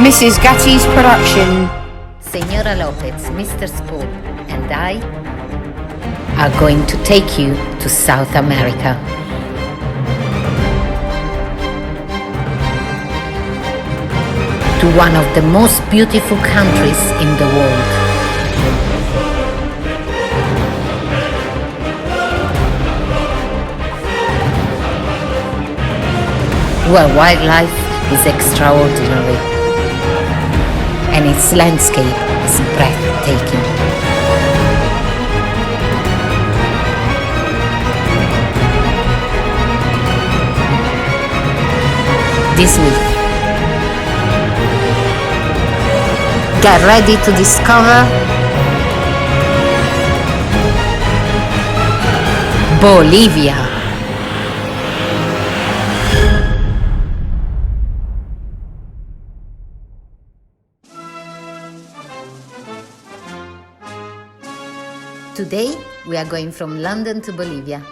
Mrs. Gatti's production. Señora Lopez, Mr. School, and I are going to take you to South America. To one of the most beautiful countries in the world. Where wildlife is extraordinary and its landscape is breathtaking. This week, get ready to discover Bolivia. Today, we are going from London to Bolivia.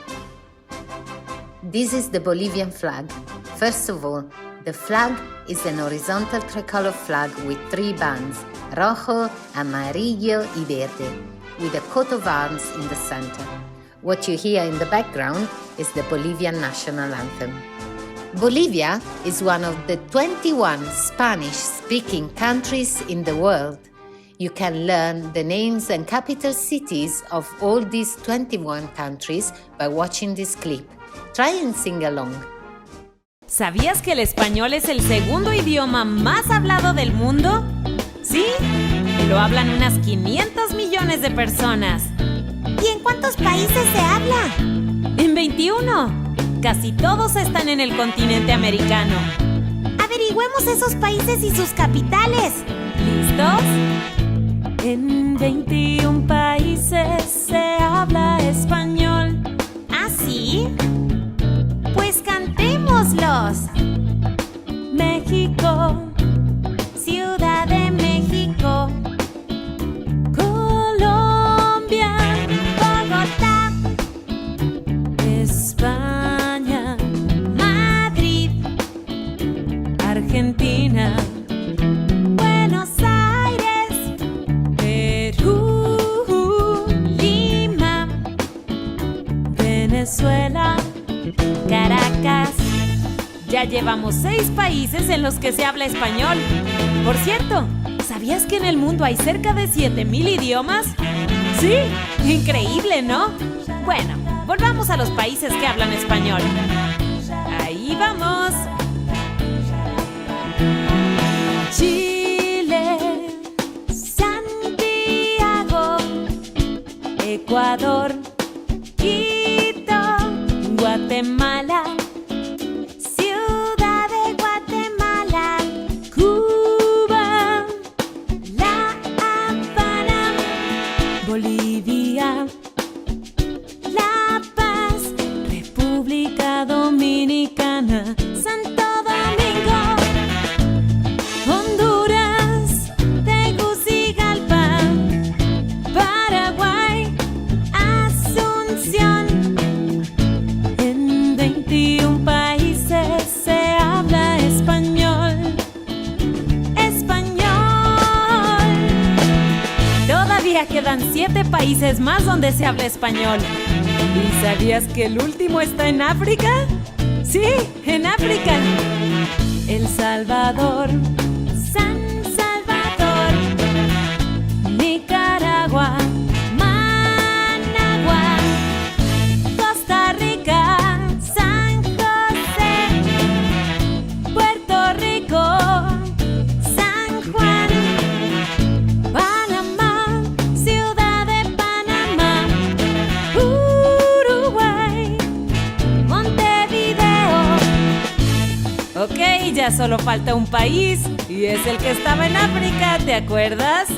This is the Bolivian flag. First of all, the flag is an horizontal tricolor flag with three bands, rojo, amarillo y verde, with a coat of arms in the center. What you hear in the background is the Bolivian national anthem. Bolivia is one of the 21 Spanish-speaking countries in the world. You can learn the names and capital cities of all these 21 countries by watching this clip. Try and sing along. ¿Sabías que el español es el segundo idioma más hablado del mundo? ¿Sí? Lo hablan unas 500 millones de personas. ¿Y en cuántos países se habla? En 21. Casi todos están en el continente americano. Averigüemos esos países y sus capitales. ¿Listos? En 21 países se habla español. ¿Ah, sí? Pues cantémoslos. México, Ciudad de México, Colombia, Bogotá, España, Madrid, Argentina, Buenos Aires, Perú, Lima, Venezuela, Caracas. Ya llevamos 6 países en los que se habla español. Por cierto, ¿sabías que en el mundo hay cerca de 7,000 idiomas? Sí, increíble, ¿no? Bueno, volvamos a los países que hablan español. Ahí vamos. Chile, Santiago, Ecuador, Quito, Guatemala, Ciudad de Guatemala, Cuba, La Habana, Bolivia, La Paz, República Dominicana, Santo Domingo, Honduras, Tegucigalpa, Paraguay, Asunción. en 21 países se habla español. Español. Todavía quedan 7 países más donde se habla español. ¿Y sabías que el último está en África? Sí, en África. El Salvador, San Salvador, Nicaragua, Managua, Costa Rica, San José, Puerto Rico, San Juan, Panamá, Ciudad de Panamá, Uruguay. Montevideo. Ok, ya solo falta un país y es el que estaba en África, ¿te acuerdas?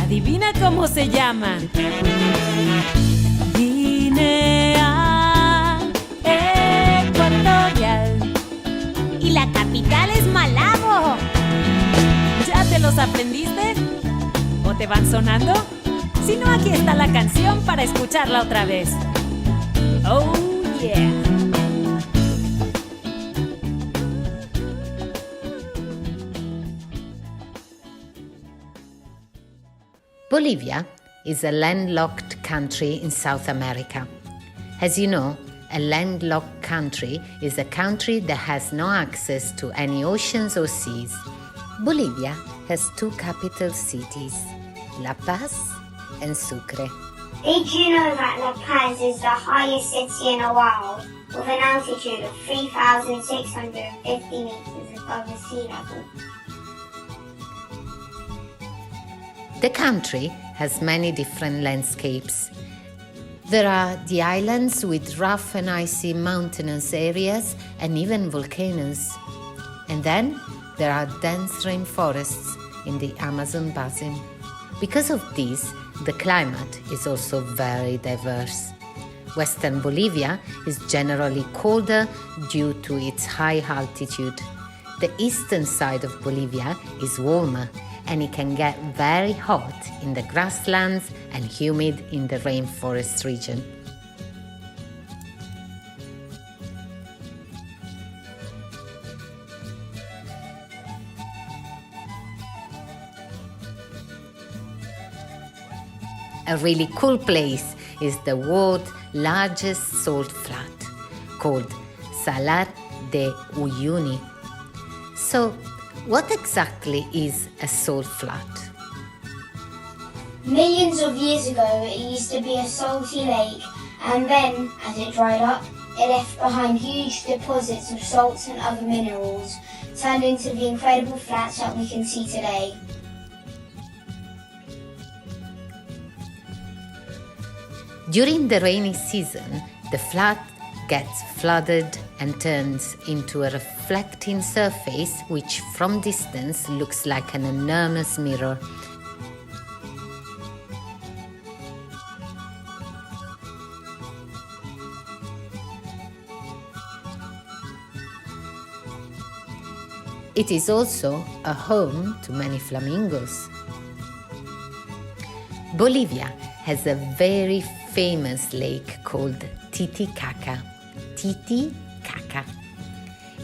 Adivina cómo se llama. Guinea Ecuatorial. Y la capital es Malabo. ¿Ya te los aprendiste? ¿O te van sonando? Si no, aquí está la canción para escucharla otra vez. Oh, yeah. Bolivia is a landlocked country in South America. As you know, a landlocked country is a country that has no access to any oceans or seas. Bolivia has two capital cities, La Paz and Sucre. Did you know that La Paz is the highest city in the world, with an altitude of 3,650 meters above the sea level? The country has many different landscapes. There are the islands with rough and icy mountainous areas and even volcanoes. And then there are dense rainforests in the Amazon basin. Because of this, the climate is also very diverse. Western Bolivia is generally colder due to its high altitude. The eastern side of Bolivia is warmer, and it can get very hot in the grasslands and humid in the rainforest region. A really cool place is the world's largest salt flat, called Salar de Uyuni. So, what exactly is a salt flat? Millions of years ago, it used to be a salty lake, and then, as it dried up, it left behind huge deposits of salts and other minerals, turned into the incredible flats that we can see today. During the rainy season, the flat gets flooded and turns into a reflecting surface which from distance looks like an enormous mirror. It is also a home to many flamingos. Bolivia has a very famous lake called Titicaca. Titicaca.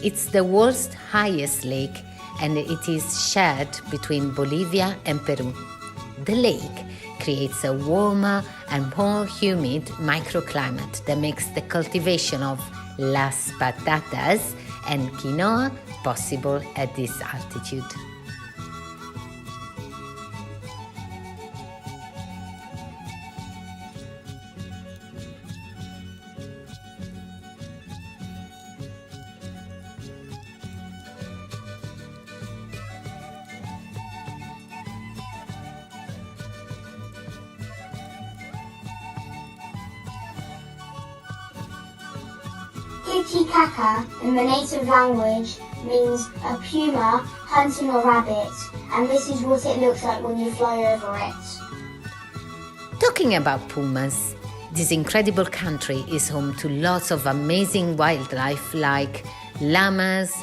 It's the world's highest lake and it is shared between Bolivia and Peru. The lake creates a warmer and more humid microclimate that makes the cultivation of las patatas and quinoa possible at this altitude. Titicaca, in the native language, means a puma hunting a rabbit, and this is what it looks like when you fly over it. Talking about pumas, this incredible country is home to lots of amazing wildlife like llamas,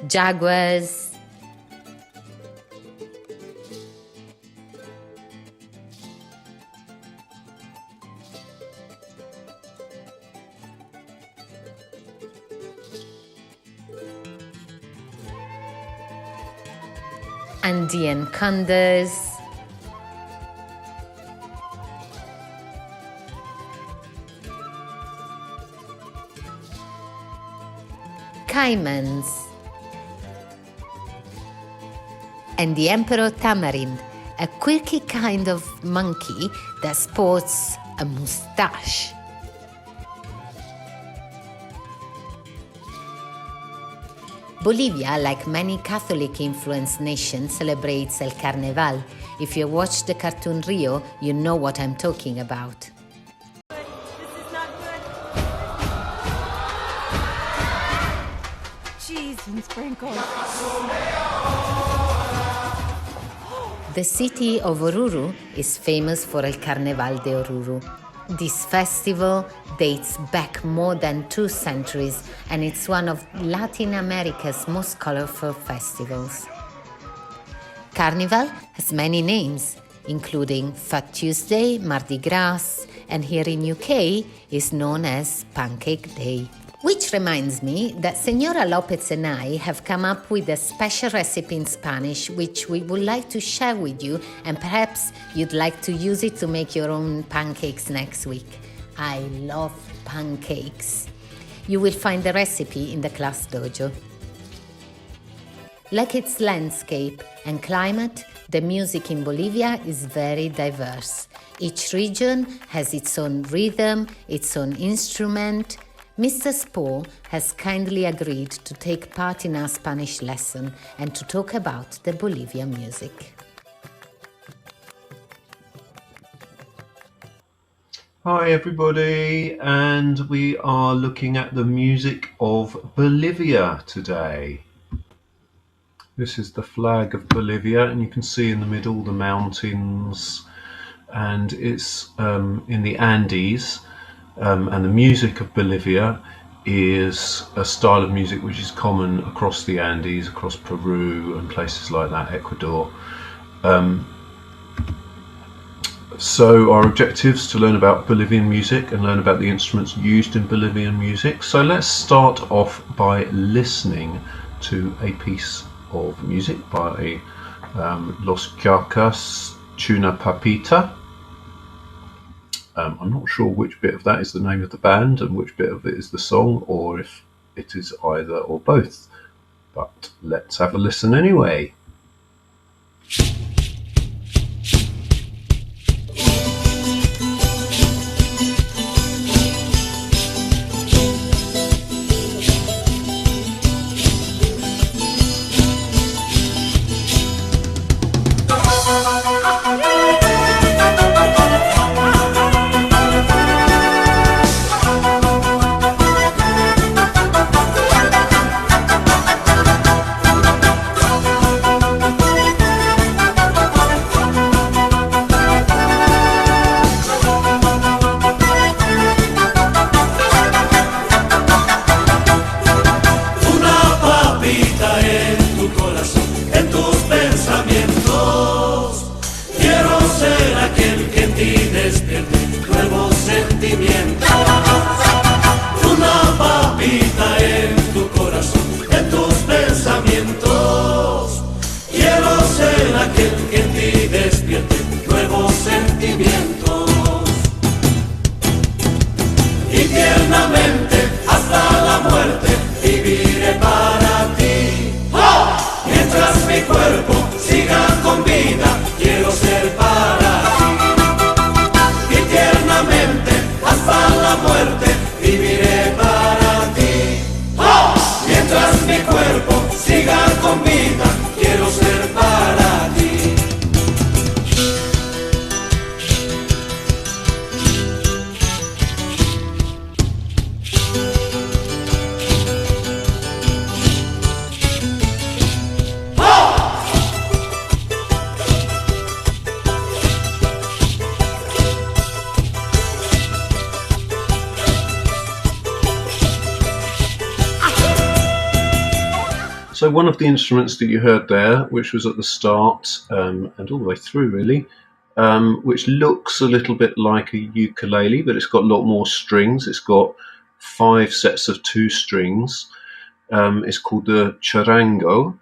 jaguars, Andean condors, caimans, and the emperor tamarin, a quirky kind of monkey that sports a mustache. Bolivia, like many Catholic-influenced nations, celebrates El Carnaval. If you watch the cartoon Rio, you know what I'm talking about. This is not good. Cheese and sprinkles. The city of Oruro is famous for El Carnaval de Oruro. This festival dates back more than 2 centuries and it's one of Latin America's most colorful festivals. Carnival has many names, including Fat Tuesday, Mardi Gras, and here in UK is known as Pancake Day. Which reminds me that Senora Lopez and I have come up with a special recipe in Spanish which we would like to share with you, and perhaps you'd like to use it to make your own pancakes next week. I love pancakes. You will find the recipe in the class dojo. Like its landscape and climate, the music in Bolivia is very diverse. Each region has its own rhythm, its own instrument. Mr. Spohr has kindly agreed to take part in our Spanish lesson and to talk about the Bolivian music. Hi everybody, and we are looking at the music of Bolivia today. This is the flag of Bolivia, and you can see in the middle the mountains, and it's in the Andes. And the music of Bolivia is a style of music which is common across the Andes, across Peru and places like that, Ecuador. So our objective is to learn about Bolivian music and learn about the instruments used in Bolivian music. So let's start off by listening to a piece of music by Los Chacas Chuna Papita. I'm not sure which bit of that is the name of the band and which bit of it is the song, or if it is either or both. But let's have a listen anyway. So one of the instruments that you heard there, which was at the start and all the way through really, which looks a little bit like a ukulele, but it's got a lot more strings. It's got 5 sets of 2 strings. It's called the charango,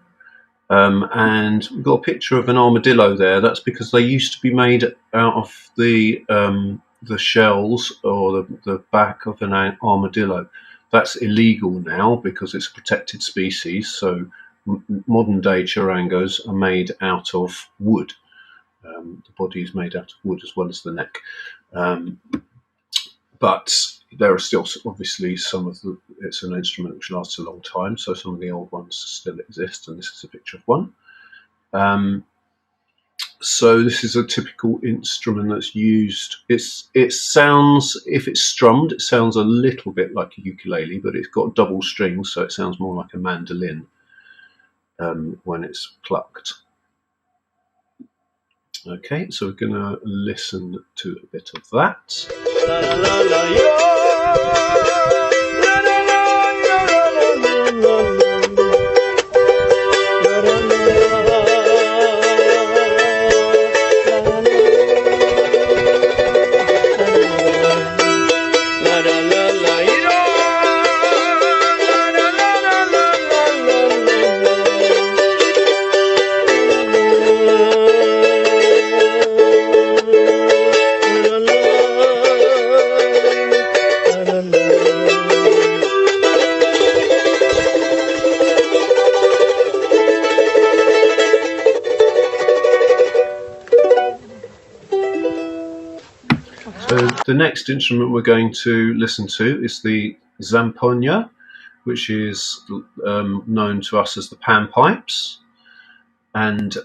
and we've got a picture of an armadillo there. That's because they used to be made out of the shells or the back of an armadillo. That's illegal now because it's a protected species, so modern day charangos are made out of wood. The body is made out of wood as well as the neck. But there are still obviously it's an instrument which lasts a long time, so some of the old ones still exist, and this is a picture of one. So this is a typical instrument that's used. It sounds, if it's strummed, it sounds a little bit like a ukulele, but it's got double strings, so it sounds more like a mandolin when it's plucked. Okay, so we're going to listen to a bit of that. La, la, la, la, So the next instrument we're going to listen to is the zampoña, which is known to us as the panpipes. And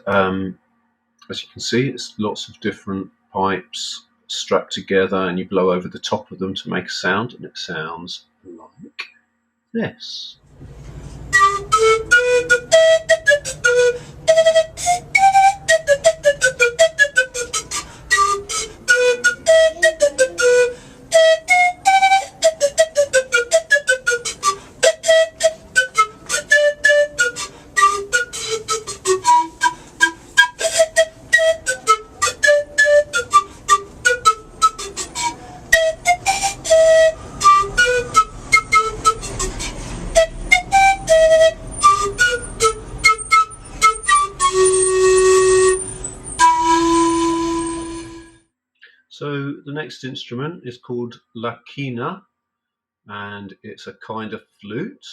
as you can see, it's lots of different pipes strapped together, and you blow over the top of them to make a sound, and it sounds like this. So the next instrument is called la quina, and it's a kind of flute.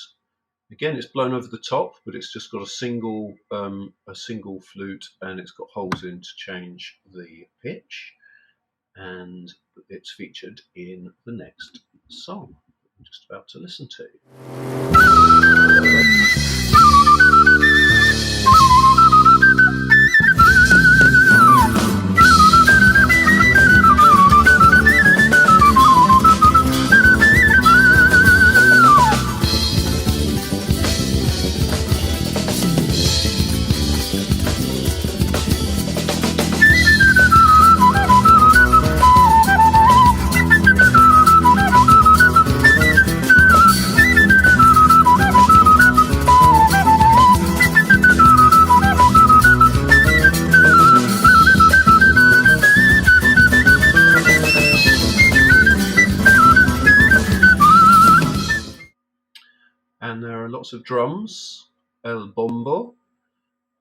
Again, it's blown over the top, but it's just got a single flute, and it's got holes in to change the pitch. And it's featured in the next song we're just about to listen to. And there are lots of drums, el bombo,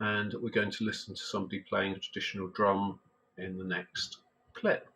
and we're going to listen to somebody playing a traditional drum in the next clip.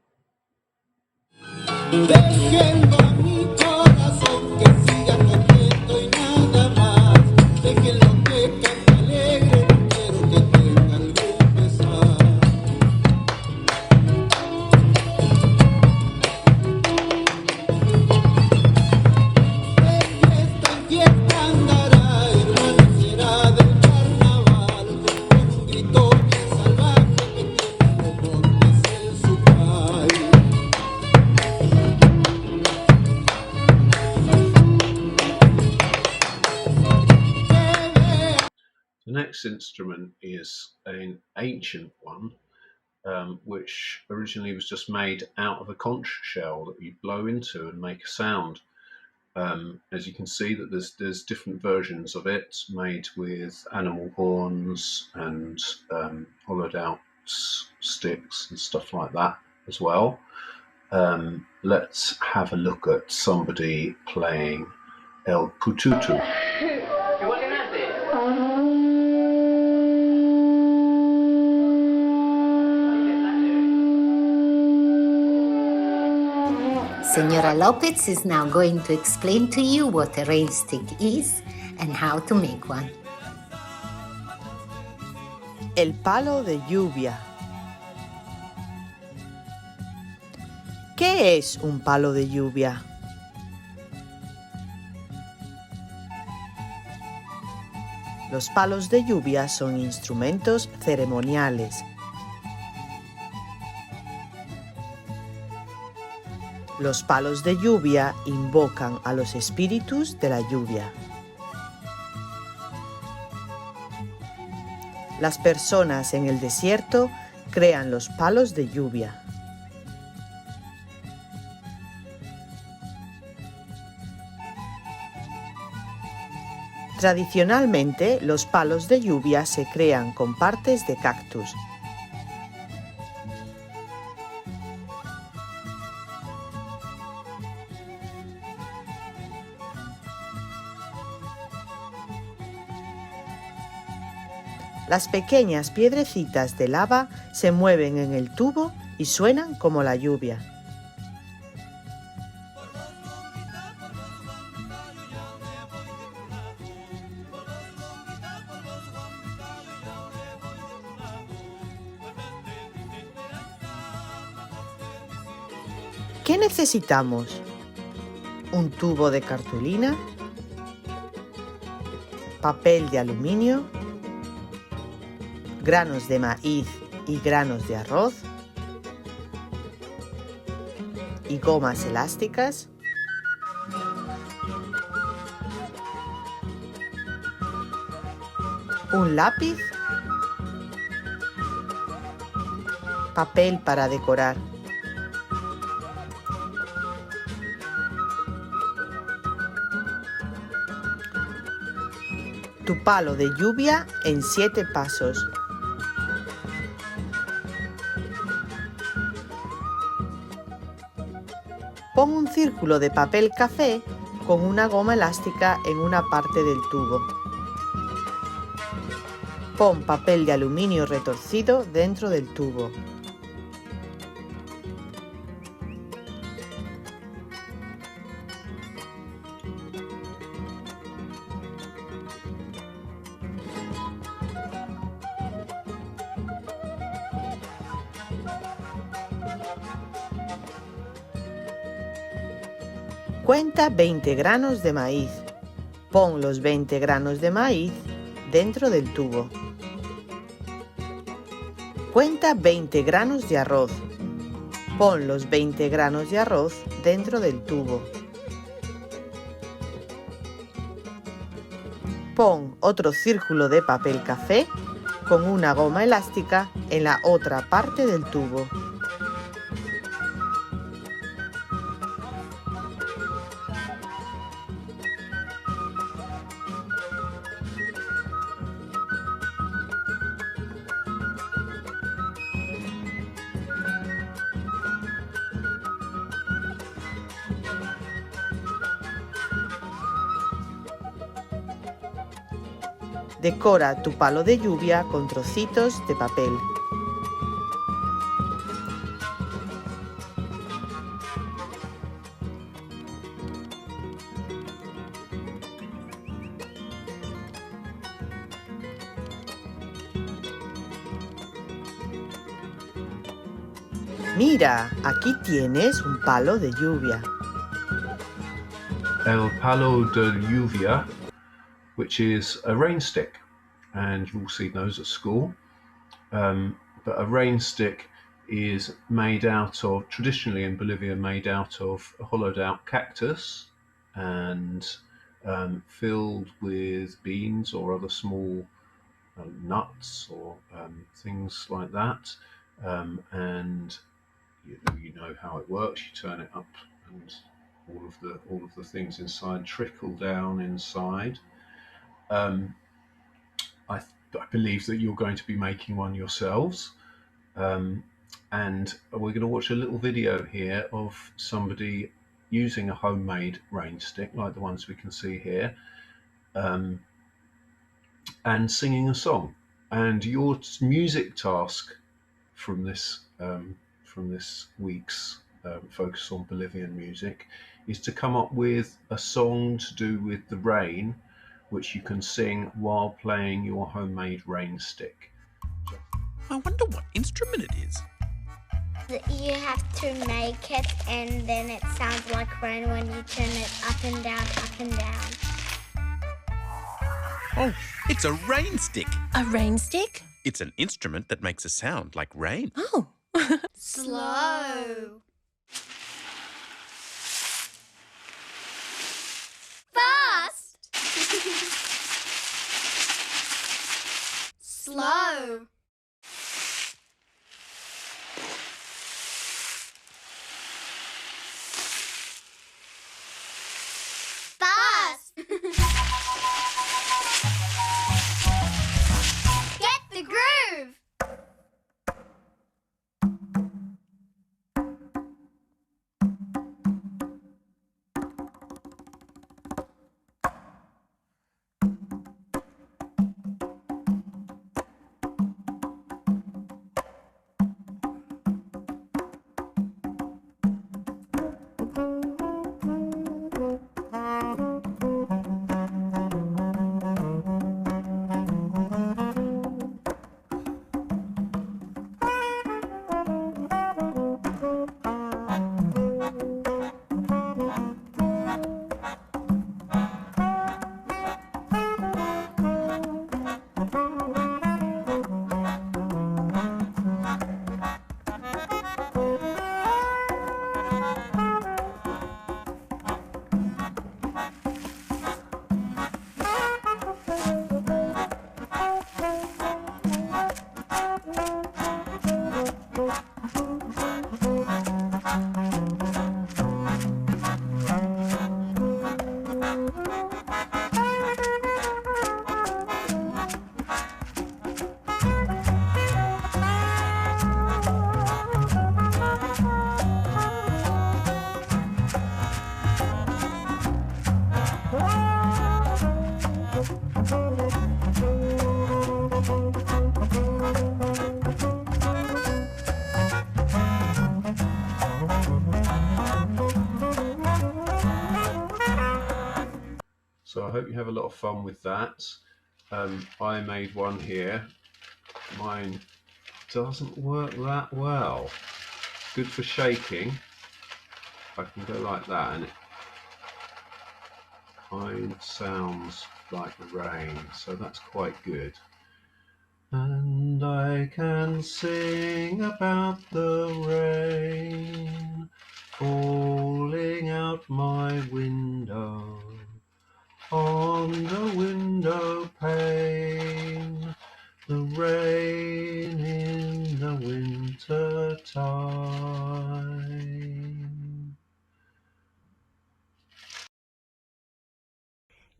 The next instrument is an ancient one, which originally was just made out of a conch shell that you blow into and make a sound. As you can see, that there's different versions of it made with animal horns and hollowed out sticks and stuff like that as well. Let's have a look at somebody playing el pututu. Senora Lopez is now going to explain to you what a rain stick is and how to make one. El palo de lluvia. ¿Qué es un palo de lluvia? Los palos de lluvia son instrumentos ceremoniales. Los palos de lluvia invocan a los espíritus de la lluvia. Las personas en el desierto crean los palos de lluvia. Tradicionalmente, los palos de lluvia se crean con partes de cactus. Las pequeñas piedrecitas de lava se mueven en el tubo y suenan como la lluvia. ¿Qué necesitamos? Un tubo de cartulina, papel de aluminio, granos de maíz y granos de arroz, y gomas elásticas, un lápiz, papel para decorar, tu palo de lluvia en 7 pasos. Pon un círculo de papel café con una goma elástica en una parte del tubo. Pon papel de aluminio retorcido dentro del tubo. Cuenta 20 granos de maíz. Pon los 20 granos de maíz dentro del tubo. Cuenta 20 granos de arroz. Pon los 20 granos de arroz dentro del tubo. Pon otro círculo de papel café con una goma elástica en la otra parte del tubo. Decora tu palo de lluvia con trocitos de papel. Mira, aquí tienes un palo de lluvia. El palo de lluvia, which is a rain stick, and you've all seen those at school. But a rain stick is made out of, traditionally in Bolivia, made out of a hollowed out cactus and filled with beans or other small nuts or things like that. And you know how it works. You turn it up, and all of the things inside trickle down inside. I believe that you're going to be making one yourselves, and we're going to watch a little video here of somebody using a homemade rain stick like the ones we can see here, and singing a song. And your music task from this week's focus on Bolivian music is to come up with a song to do with the rain, which you can sing while playing your homemade rain stick. I wonder what instrument it is. You have to make it, and then it sounds like rain when you turn it up and down, up and down. Oh, it's a rain stick. A rain stick? It's an instrument that makes a sound like rain. Oh. Slow. Fast. Slow. Fast. Get the groove. So I hope you have a lot of fun with that. I made one here. Mine doesn't work that well. Good for shaking. I can go like that and it kind of sounds like rain, so that's quite good. And I can sing about the rain falling out my window, on the window pane, the rain in the winter time.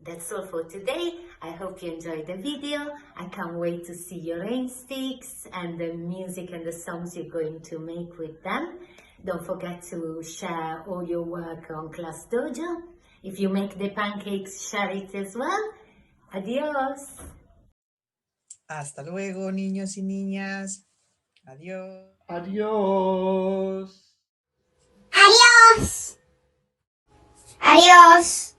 That's all for today. I hope you enjoyed the video. I can't wait to see your rain sticks and the music and the songs you're going to make with them. Don't forget to share all your work on Class Dojo. If you make the pancakes, share it as well. Adios. Hasta luego, niños y niñas. Adiós. Adios. Adios! Adios!